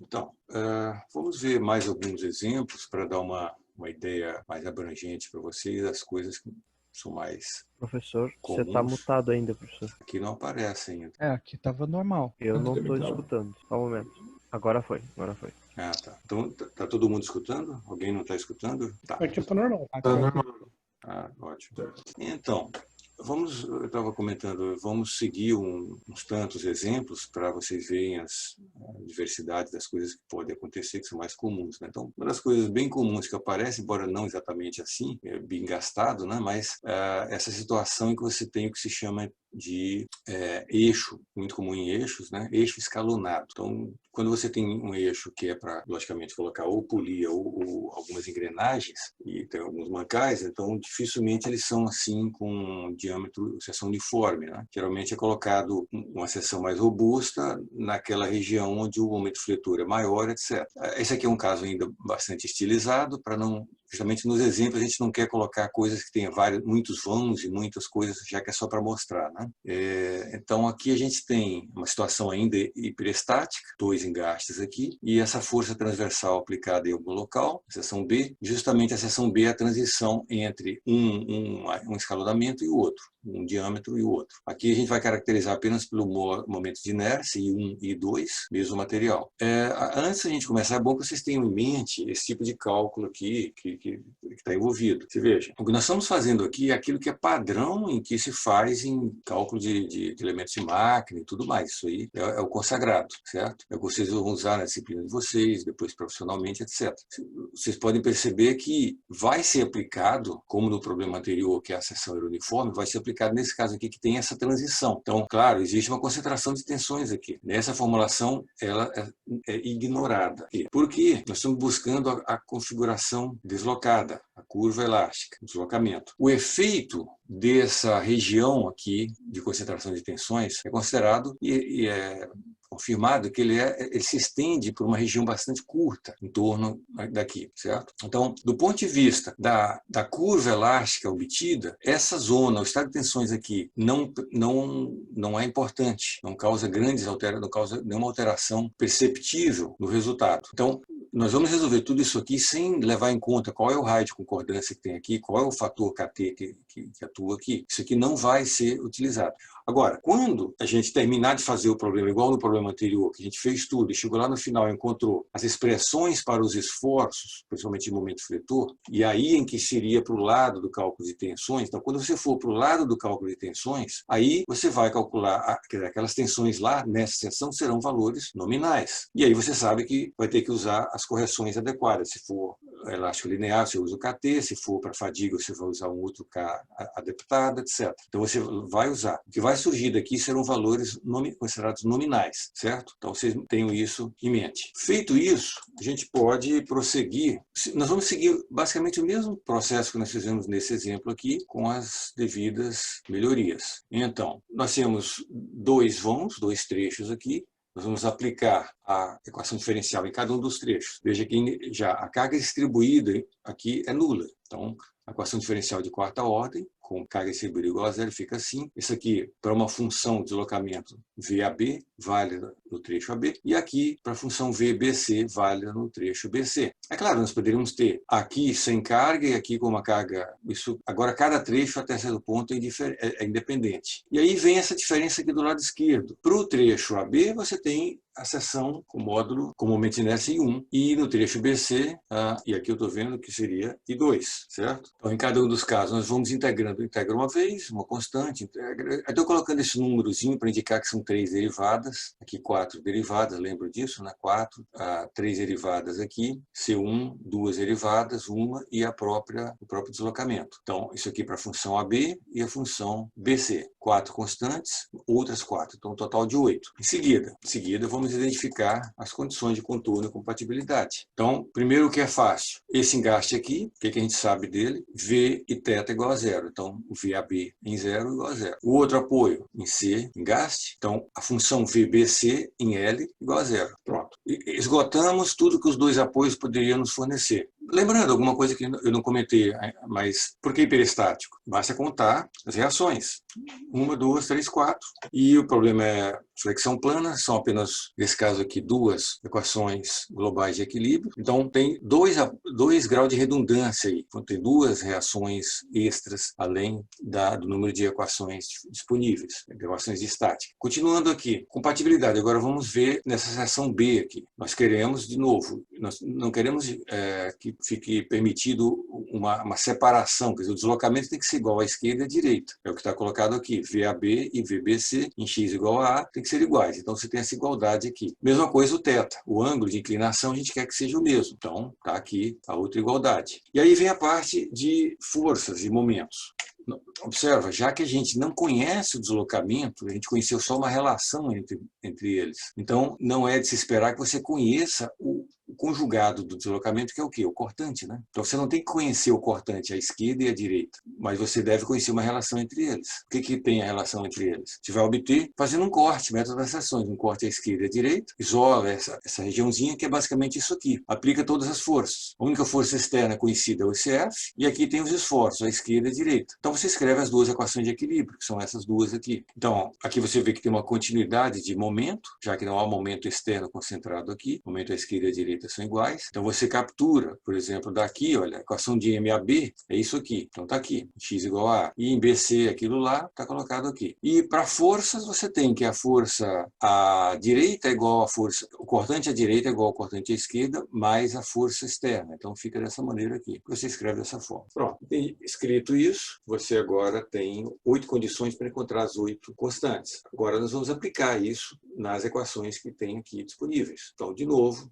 Então, vamos ver mais alguns exemplos para dar uma ideia mais abrangente para vocês das coisas que são mais Professor, você comuns. tá mutado ainda, professor. Aqui não aparece ainda. Aqui tava normal. Eu não tô escutando. Só um momento. Agora foi. Ah, tá. Então, tá todo mundo escutando? Alguém não está escutando? Tá. Aqui tá normal. Aqui Ah, ótimo. Então, eu estava comentando, vamos seguir uns tantos exemplos para vocês verem a diversidade das coisas que podem acontecer, que são mais comuns, né? Então, uma das coisas bem comuns que aparece, embora não exatamente assim, bem gastado, né? Mas essa situação em que você tem o que se chama de eixo, muito comum em eixos, né? Eixo escalonado. Então, quando você tem um eixo que é para, logicamente, colocar ou polia ou algumas engrenagens, e tem alguns mancais, então dificilmente eles são assim com diâmetro, seção uniforme, né? Geralmente é colocado uma seção mais robusta naquela região onde o momento fletor é maior, etc. Esse aqui é um caso ainda bastante estilizado, para não... Justamente nos exemplos a gente não quer colocar coisas que tenham muitos vãos e muitas coisas, já que é só para mostrar, né? Então aqui a gente tem uma situação ainda hiperestática, 2 engastes aqui, e essa força transversal aplicada em algum local, seção B, justamente a seção B é a transição entre um escalonamento e o outro, um diâmetro e o outro. Aqui a gente vai caracterizar apenas pelo momento de inércia, I1 e I2, mesmo material. Antes da gente começar, é bom que vocês tenham em mente esse tipo de cálculo aqui que está envolvido. Você veja, o que nós estamos fazendo aqui é aquilo que é padrão em que se faz em cálculo de elementos de máquina e tudo mais. Isso aí é o consagrado, certo? É o que vocês vão usar na disciplina de vocês, depois profissionalmente, etc. Vocês podem perceber que vai ser aplicado, como no problema anterior, que a seção era uniforme, vai ser aplicado nesse caso aqui que tem essa transição. Então, claro, existe uma concentração de tensões aqui. Nessa formulação, ela é ignorada. Por quê? Nós estamos buscando a configuração deslocada, a curva elástica, o deslocamento. O efeito dessa região aqui de concentração de tensões é considerado e é confirmado que ele se estende por uma região bastante curta em torno daqui, certo? Então, do ponto de vista da curva elástica obtida, essa zona, o estado de tensões aqui, não é importante, não causa não causa nenhuma alteração perceptível no resultado. Então, nós vamos resolver tudo isso aqui sem levar em conta qual é o raio de concordância que tem aqui, qual é o fator KT que atua aqui. Isso aqui não vai ser utilizado. Agora, quando a gente terminar de fazer o problema, igual no problema anterior, que a gente fez tudo e chegou lá no final e encontrou as expressões para os esforços, principalmente em momento fletor, e aí em que seria para o lado do cálculo de tensões, então quando você for para o lado do cálculo de tensões, aí você vai calcular, aquelas tensões lá, nessa seção, serão valores nominais. E aí você sabe que vai ter que usar as correções adequadas. Se for elástico linear, você usa o KT, se for para fadiga, você vai usar um outro K adaptado, etc. Então você vai usar. O que vai surgir daqui serão valores considerados nominais, certo? Então vocês tenham isso em mente. Feito isso, a gente pode prosseguir. Nós vamos seguir basicamente o mesmo processo que nós fizemos nesse exemplo aqui, com as devidas melhorias. Então, nós temos 2 vãos, 2 trechos aqui. Nós vamos aplicar a equação diferencial em cada um dos trechos. Veja que já a carga distribuída aqui é nula. Então, a equação diferencial de 4ª ordem, com carga distribuída igual a zero, fica assim. Isso aqui, para uma função de deslocamento VAB, válida no trecho AB, e aqui, para a função VBC, válida no trecho BC. É claro, nós poderíamos aqui sem carga e aqui com uma carga... Agora, cada trecho, até certo ponto, é independente. E aí vem essa diferença aqui do lado esquerdo. Para o trecho AB, você tem a seção com módulo, com momento de inércia I1, e no trecho BC, e aqui eu estou vendo que seria I2, certo? Então, em cada um dos casos, nós vamos integrando, integra uma vez, uma constante, integra... Eu estou colocando esse númerozinho para indicar que são 3 derivadas, aqui 4 derivadas, lembro disso, né? 4, 3 derivadas aqui, C1, 2 derivadas, uma e o próprio deslocamento. Então, isso aqui para a função AB e a função BC. 4 constantes, outras 4, então um total de 8. Em seguida, vamos identificar as condições de contorno e compatibilidade. Então, primeiro o que é fácil, esse engaste aqui, o que a gente sabe dele? V e θ igual a zero. Então, o VAB em zero igual a zero. O outro apoio em C, engaste. Então, a função VBC em L igual a zero. Pronto. Esgotamos tudo que os 2 apoios poderiam nos fornecer. Lembrando, alguma coisa que eu não comentei, mas por que hiperestático? Basta contar as reações. 1, 2, 3, 4. E o problema é flexão plana, são apenas, nesse caso aqui, duas equações globais de equilíbrio. Então, tem dois graus de redundância aí. Então, tem duas reações extras, além do número de equações disponíveis, equações de estática. Continuando aqui, compatibilidade. Agora vamos ver nessa seção B aqui. Nós queremos, de novo, nós não queremos que fique permitido uma separação, quer dizer, o deslocamento tem que ser igual à esquerda e à direita. É o que está colocado aqui, VAB e VBC em x igual a tem que ser iguais. Então você tem essa igualdade aqui. Mesma coisa o θ, o ângulo de inclinação a gente quer que seja o mesmo. Então está aqui a outra igualdade. E aí vem a parte de forças e momentos. Observa, já que a gente não conhece o deslocamento, a gente conheceu só uma relação entre eles. Então, não é de se esperar que você conheça o conjugado do deslocamento, que é o quê? O cortante, né? Então, você não tem que conhecer o cortante à esquerda e à direita, mas você deve conhecer uma relação entre eles. O que tem a relação entre eles? Você vai obter fazendo um corte, método das seções, um corte à esquerda e à direita, isola essa regiãozinha, que é basicamente isso aqui. Aplica todas as forças. A única força externa conhecida é o ICF, e aqui tem os esforços, à esquerda e à direita. Então, você escreve as duas equações de equilíbrio, que são essas duas aqui. Então, aqui você vê que tem uma continuidade de momento, já que não há momento externo concentrado aqui, momento à esquerda e à direita são iguais. Então, você captura, por exemplo, daqui, olha, a equação de MAB é isso aqui. Então, está aqui, x igual a A. E em BC, aquilo lá, está colocado aqui. E para forças, você tem que a força à direita é igual à força, o cortante à direita é igual ao cortante à esquerda, mais a força externa. Então, fica dessa maneira aqui. Você escreve dessa forma. Pronto. E escrito isso, você agora tem 8 condições para encontrar as 8 constantes. Agora nós vamos aplicar isso nas equações que tem aqui disponíveis. Então, de novo,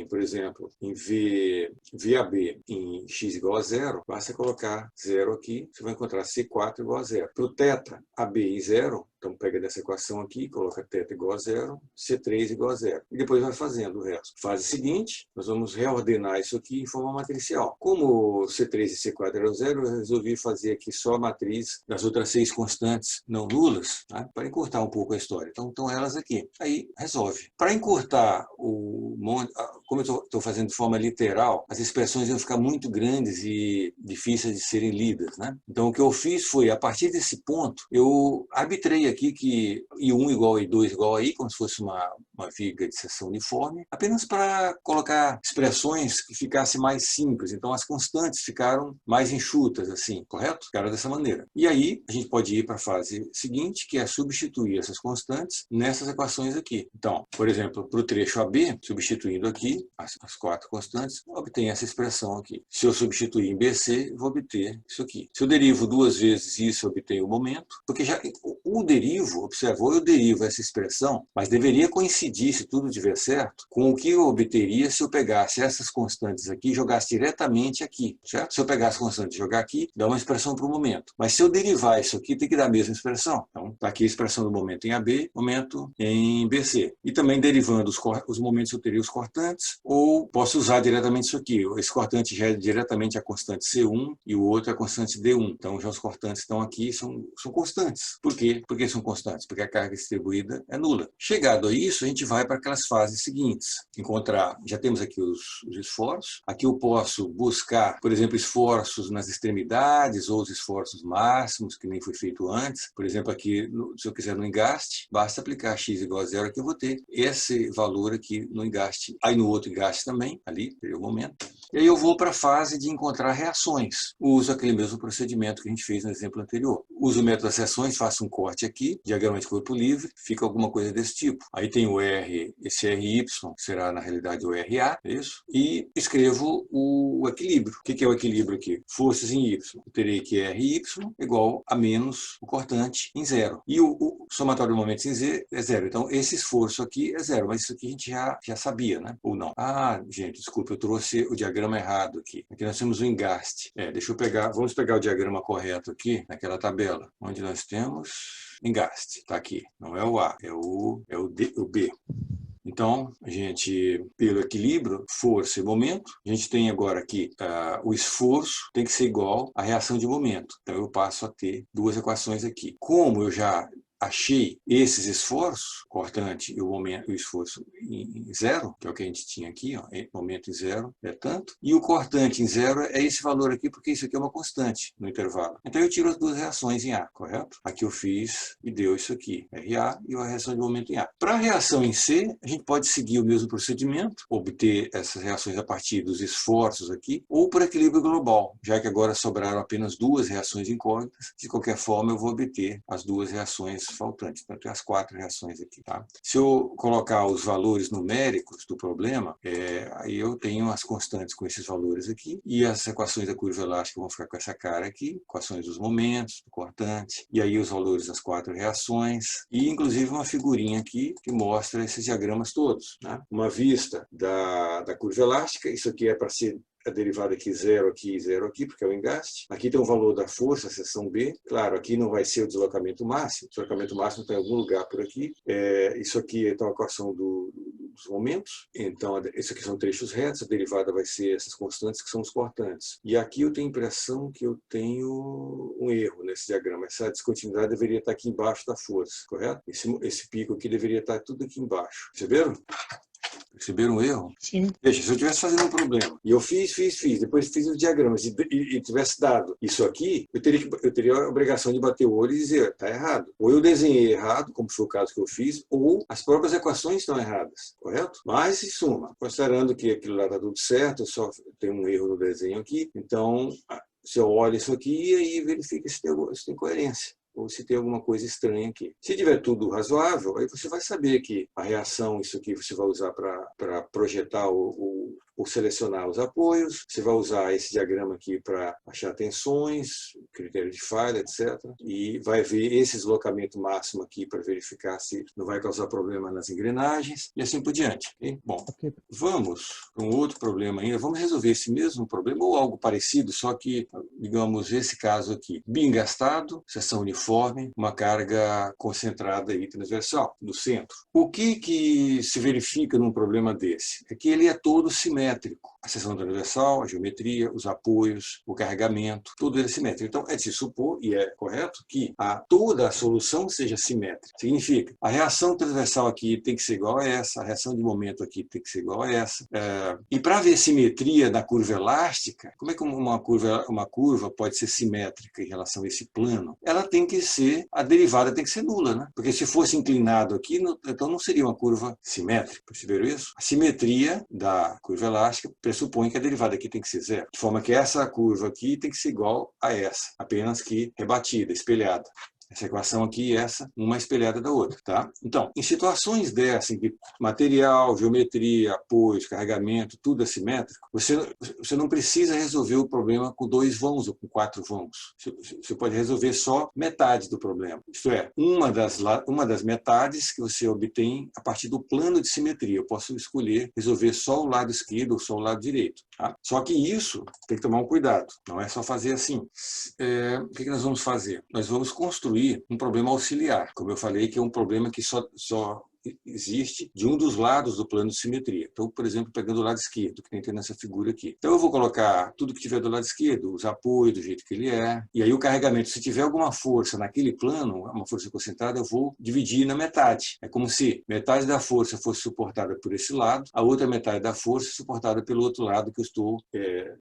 por exemplo, em VAB em x igual a 0, basta colocar 0 aqui, você vai encontrar C4 igual a 0. Para o θ, AB e 0, então pega dessa equação aqui, coloca θ igual a 0, C3 igual a 0. E depois vai fazendo o resto. Fase seguinte, nós vamos reordenar isso aqui em forma matricial. Como C3 e C4 eram 0, eu resolvi fazer aqui só a matriz das outras 6 constantes não nulas, né, para encurtar um pouco a história. Então, estão elas aqui. Aí, resolve. Para encurtar como eu estou fazendo de forma literal, as expressões iam ficar muito grandes e difíceis de serem lidas, né? Então, o que eu fiz foi, a partir desse ponto, eu arbitrei aqui que I1 igual a I2 igual a I, como se fosse uma viga de seção uniforme, apenas para colocar expressões que ficassem mais simples. Então, as constantes ficaram mais enxutas, assim, correto? Ficaram dessa maneira. E aí, a gente pode ir para a fase seguinte, que é substituir essas constantes nessas equações aqui. Então, por exemplo, para o trecho AB, substituindo aqui as 4 constantes, obtenho essa expressão aqui. Se eu substituir em BC, vou obter isso aqui. Se eu derivo 2 vezes isso, eu obtenho o momento, porque já o derivo, observou, eu derivo essa expressão, mas deveria coincidir, se tudo estiver certo, com o que eu obteria se eu pegasse essas constantes aqui e jogasse diretamente aqui, certo? Se eu pegar as constantes e jogar aqui, dá uma expressão para o momento. Mas se eu derivar isso aqui, tem que dar a mesma expressão. Então, está aqui a expressão do momento em AB, momento em BC. E também derivando os momentos, eu teria os cortantes, ou posso usar diretamente isso aqui. Esse cortante já é diretamente a constante C1 e o outro é a constante D1. Então, já os cortantes estão aqui, são constantes. Por quê? Porque são constantes? Porque a carga distribuída é nula. Chegado a isso, a gente vai para aquelas fases seguintes. Encontrar, já temos aqui os esforços. Aqui eu posso buscar, por exemplo, esforços nas extremidades ou os esforços máximos, que nem foi feito antes. Por exemplo, aqui, se eu quiser no engaste, basta aplicar x igual a 0 que eu vou ter esse valor aqui no engaste. Aí no outro engaste também, ali, teria o momento. E aí eu vou para a fase de encontrar reações. Uso aquele mesmo procedimento que a gente fez no exemplo anterior. Uso o método das seções, faço um corte aqui, diagrama de corpo livre, fica alguma coisa desse tipo. Aí tem o R, esse RY, será na realidade o RA, é isso? E escrevo o equilíbrio. O que é o equilíbrio aqui? Forças em Y. Eu terei que RY igual a menos o cortante em 0. E o somatório de momentos em Z é 0. Então, esse esforço aqui é 0, mas isso aqui a gente já sabia, né? Ou não? Ah, gente, desculpa, eu trouxe o diagrama errado aqui. Aqui nós temos o engaste. Deixa eu pegar, vamos pegar o diagrama correto aqui, naquela tabela, onde nós temos engaste. Está aqui. Não é o A, é o B. Então, a gente, pelo equilíbrio, força e momento, a gente tem agora aqui o esforço tem que ser igual à reação de momento. Então, eu passo a ter 2 equações aqui. Como eu já achei esses esforços, cortante e o esforço em zero, que é o que a gente tinha aqui, ó, momento em zero é tanto, e o cortante em zero é esse valor aqui, porque isso aqui é uma constante no intervalo. Então eu tiro as duas reações em A, correto? Aqui eu fiz e deu isso aqui, RA e a reação de momento em A. Para a reação em C, a gente pode seguir o mesmo procedimento, obter essas reações a partir dos esforços aqui, ou por equilíbrio global, já que agora sobraram apenas duas reações incógnitas, de qualquer forma eu vou obter as duas reações faltantes, então tem as 4 reações aqui. Tá? Se eu colocar os valores numéricos do problema, aí eu tenho as constantes com esses valores aqui, e as equações da curva elástica vão ficar com essa cara aqui, equações dos momentos, do cortante, e aí os valores das 4 reações, e inclusive uma figurinha aqui que mostra esses diagramas todos. Né? Uma vista da curva elástica, isso aqui é para ser a derivada aqui, zero aqui, porque é o engaste. Aqui tem o valor da força, a seção B. Claro, aqui não vai ser o deslocamento máximo. O deslocamento máximo está em algum lugar por aqui. Isso aqui é então, a equação dos momentos. Então, isso aqui são trechos retos. A derivada vai ser essas constantes, que são os cortantes. E aqui eu tenho a impressão que eu tenho um erro nesse diagrama. Essa descontinuidade deveria estar aqui embaixo da força, correto? Esse pico aqui deveria estar tudo aqui embaixo. Perceberam? Perceberam o erro? Sim. Veja, se eu estivesse fazendo um problema, e eu fiz, depois fiz os diagramas, e tivesse dado isso aqui, eu teria a obrigação de bater o olho e dizer, está errado. Ou eu desenhei errado, como foi o caso que eu fiz, ou as próprias equações estão erradas, correto? Mas, em suma, considerando que aquilo lá está tudo certo, só tem um erro no desenho aqui, então, se eu olho isso aqui, aí verifica se tem coerência, ou se tem alguma coisa estranha aqui. Se tiver tudo razoável, aí você vai saber que a reação, isso aqui você vai usar para projetar ou selecionar os apoios, você vai usar esse diagrama aqui para achar tensões, critério de falha, etc. E vai ver esse deslocamento máximo aqui para verificar se não vai causar problema nas engrenagens e assim por diante. Okay? Bom, vamos para um outro problema ainda. Vamos resolver esse mesmo problema ou algo parecido, só que, digamos, esse caso aqui. Bingastado, seção uniforme, uma carga concentrada e transversal no centro. O que se verifica num problema desse? É que ele é todo simétrico. A seção transversal, a geometria, os apoios, o carregamento, tudo é simétrico. Então, é de se supor, e é correto, que toda a solução seja simétrica. Significa, a reação transversal aqui tem que ser igual a essa, a reação de momento aqui tem que ser igual a essa. E para ver simetria da curva elástica, como é que uma curva pode ser simétrica em relação a esse plano? Ela tem que ser, a derivada tem que ser nula, né? Porque se fosse inclinado aqui, então não seria uma curva simétrica. Perceberam isso? A simetria da curva elástica pressupõe que a derivada aqui tem que ser zero. De forma que essa curva aqui tem que ser igual a essa, apenas que rebatida, espelhada. Essa equação aqui e essa, uma espelhada da outra. Tá? Então, em situações dessas, em que material, geometria, apoios, carregamento, tudo é simétrico, você não precisa resolver o problema com 2 vãos ou com 4 vãos. Você pode resolver só metade do problema. Isto é, uma das metades que você obtém a partir do plano de simetria. Eu posso escolher resolver só o lado esquerdo ou só o lado direito. Tá? Só que isso tem que tomar um cuidado. Não é só fazer assim. O que nós vamos fazer? Nós vamos construir um problema auxiliar, como eu falei, que é um problema que só existe de um dos lados do plano de simetria. Então, por exemplo, pegando o lado esquerdo, que tem nessa figura aqui. Então, eu vou colocar tudo que tiver do lado esquerdo, os apoios do jeito que ele é, e aí o carregamento, se tiver alguma força naquele plano, uma força concentrada, eu vou dividir na metade. É como se metade da força fosse suportada por esse lado, a outra metade da força suportada pelo outro lado que eu estou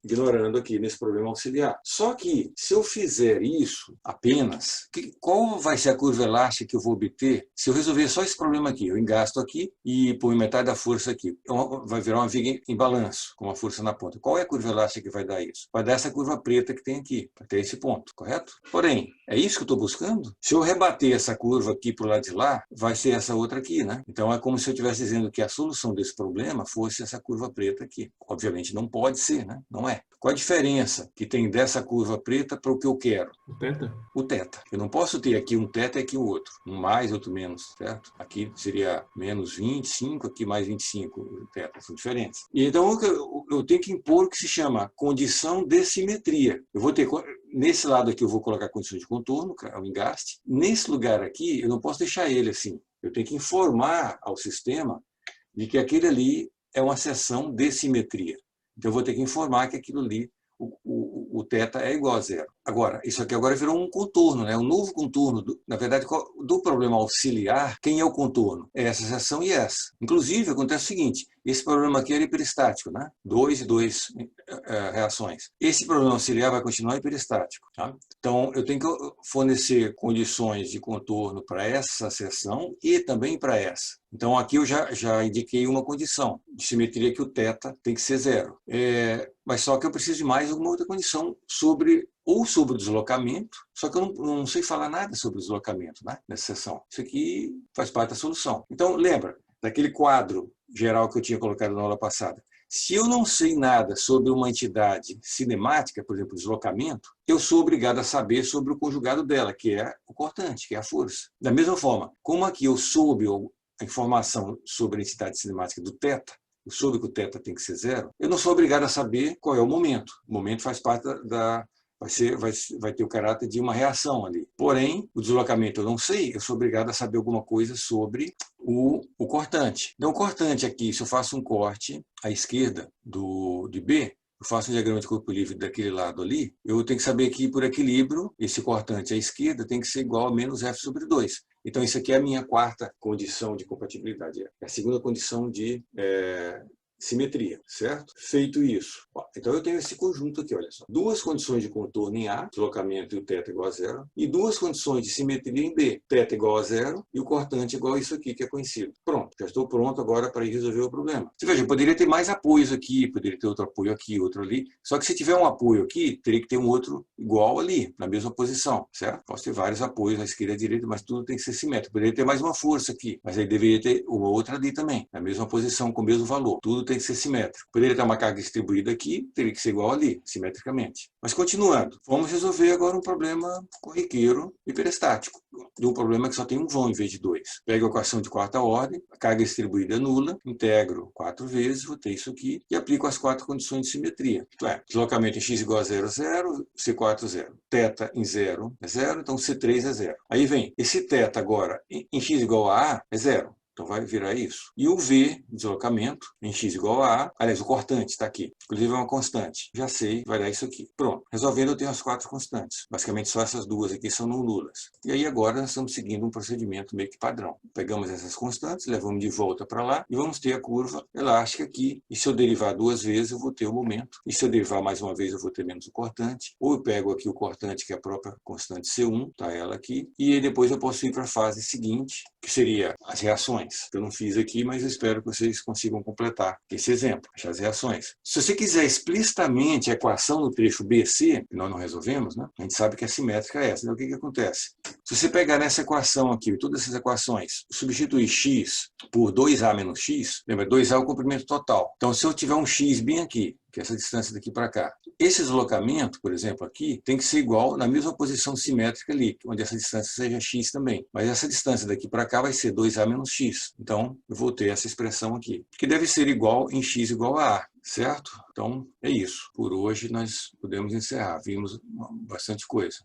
ignorando aqui nesse problema auxiliar. Só que, se eu fizer isso apenas, qual vai ser a curva elástica que eu vou obter se eu resolver só esse problema aqui? Eu engasto aqui e ponho metade da força aqui. Então, vai virar uma viga em balanço, com uma força na ponta. Qual é a curva elástica que vai dar isso? Vai dar essa curva preta que tem aqui, até esse ponto, correto? Porém, é isso que eu estou buscando? Se eu rebater essa curva aqui para o lado de lá, vai ser essa outra aqui, né? Então, é como se eu estivesse dizendo que a solução desse problema fosse essa curva preta aqui. Obviamente, não pode ser, né? Não é. Qual a diferença que tem dessa curva preta para o que eu quero? O teta? O teta. Eu não posso ter aqui um teta e aqui o outro. Um mais, outro menos, certo? Aqui seria menos 25, aqui mais 25 tetas, são diferentes. E então eu tenho que impor o que se chama condição de simetria. Eu vou ter, nesse lado aqui eu vou colocar condição de contorno, que é o engaste. Nesse lugar aqui eu não posso deixar ele assim. Eu tenho que informar ao sistema de que aquele ali é uma seção de simetria. Então eu vou ter que informar que aquilo ali, o o θ é igual a zero. Agora, isso aqui agora virou um contorno, né? Um novo contorno. Na verdade, do problema auxiliar, quem é o contorno? É essa seção e essa. Inclusive, acontece o seguinte, esse problema aqui era hiperestático, né? 2 e 2 reações. Esse problema auxiliar vai continuar hiperestático. Tá? Então, eu tenho que fornecer condições de contorno para essa seção e também para essa. Então, aqui eu já indiquei uma condição de simetria que o θ tem que ser zero. Mas só que eu preciso de mais alguma outra condição sobre o deslocamento, só que eu não sei falar nada sobre o deslocamento, né, nessa seção. Isso aqui faz parte da solução. Então, lembra daquele quadro geral que eu tinha colocado na aula passada? Se eu não sei nada sobre uma entidade cinemática, por exemplo, deslocamento, eu sou obrigado a saber sobre o conjugado dela, que é o cortante, que é a força. Da mesma forma, como aqui eu soube a informação sobre a entidade cinemática do θ, eu soube que o θ tem que ser zero, eu não sou obrigado a saber qual é o momento. O momento faz parte vai ter o caráter de uma reação ali. Porém, o deslocamento eu não sei, eu sou obrigado a saber alguma coisa sobre o cortante. Então, o cortante aqui, se eu faço um corte à esquerda de B, eu faço um diagrama de corpo livre daquele lado ali, eu tenho que saber que, por equilíbrio, esse cortante à esquerda tem que ser igual a menos F sobre 2. Então, isso aqui é a minha quarta condição de compatibilidade. É a segunda condição de simetria, certo? Feito isso. Então, eu tenho esse conjunto aqui, olha só. Duas condições de contorno em A, deslocamento e o θ igual a zero, e duas condições de simetria em B, θ igual a zero e o cortante igual a isso aqui, que é conhecido. Pronto, já estou pronto agora para ir resolver o problema. Você veja, eu poderia ter mais apoios aqui, poderia ter outro apoio aqui, outro ali, só que se tiver um apoio aqui, teria que ter um outro igual ali, na mesma posição, certo? Posso ter vários apoios à esquerda e à direita, mas tudo tem que ser simétrico. Poderia ter mais uma força aqui, mas aí deveria ter uma outra ali também, na mesma posição, com o mesmo valor. Tudo tem que ser simétrico. Poderia ter uma carga distribuída aqui, teria que ser igual ali, simetricamente. Mas continuando, vamos resolver agora um problema corriqueiro hiperestático, de um problema que só tem um vão em vez de dois. Pego a equação de quarta ordem, a carga distribuída é nula, integro 4 vezes, vou ter isso aqui, e aplico as 4 condições de simetria. Isto é, deslocamento em x igual a 0, 0, C4, 0. Θ em 0 é 0, então C3 é 0. Aí vem, esse θ agora em x igual a A é 0. Então vai virar isso. E o V, deslocamento, em x igual a A, aliás, o cortante está aqui. Inclusive é uma constante. Já sei, vai dar isso aqui. Pronto. Resolvendo, eu tenho as 4 constantes. Basicamente, só essas duas aqui são não nulas. E aí agora nós estamos seguindo um procedimento meio que padrão. Pegamos essas constantes, levamos de volta para lá e vamos ter a curva elástica aqui. E se eu derivar duas vezes, eu vou ter o momento. E se eu derivar mais uma vez, eu vou ter menos o cortante. Ou eu pego aqui o cortante, que é a própria constante C1, tá ela aqui. E aí depois eu posso ir para a fase seguinte, que seria as reações. Eu não fiz aqui, mas eu espero que vocês consigam completar esse exemplo, achar as reações. Se você quiser explicitamente a equação no trecho BC, que nós não resolvemos, né? A gente sabe que a simétrica é essa. Então, o que acontece? Se você pegar nessa equação aqui, todas essas equações, substituir x por 2a menos x, lembra, 2a é o comprimento total. Então, se eu tiver um x bem aqui, que é essa distância daqui para cá. Esse deslocamento, por exemplo, aqui, tem que ser igual na mesma posição simétrica ali, onde essa distância seja x também. Mas essa distância daqui para cá vai ser 2a menos x. Então, eu vou ter essa expressão aqui, que deve ser igual em x igual a A, certo? Então, é isso. Por hoje, nós podemos encerrar. Vimos bastante coisa.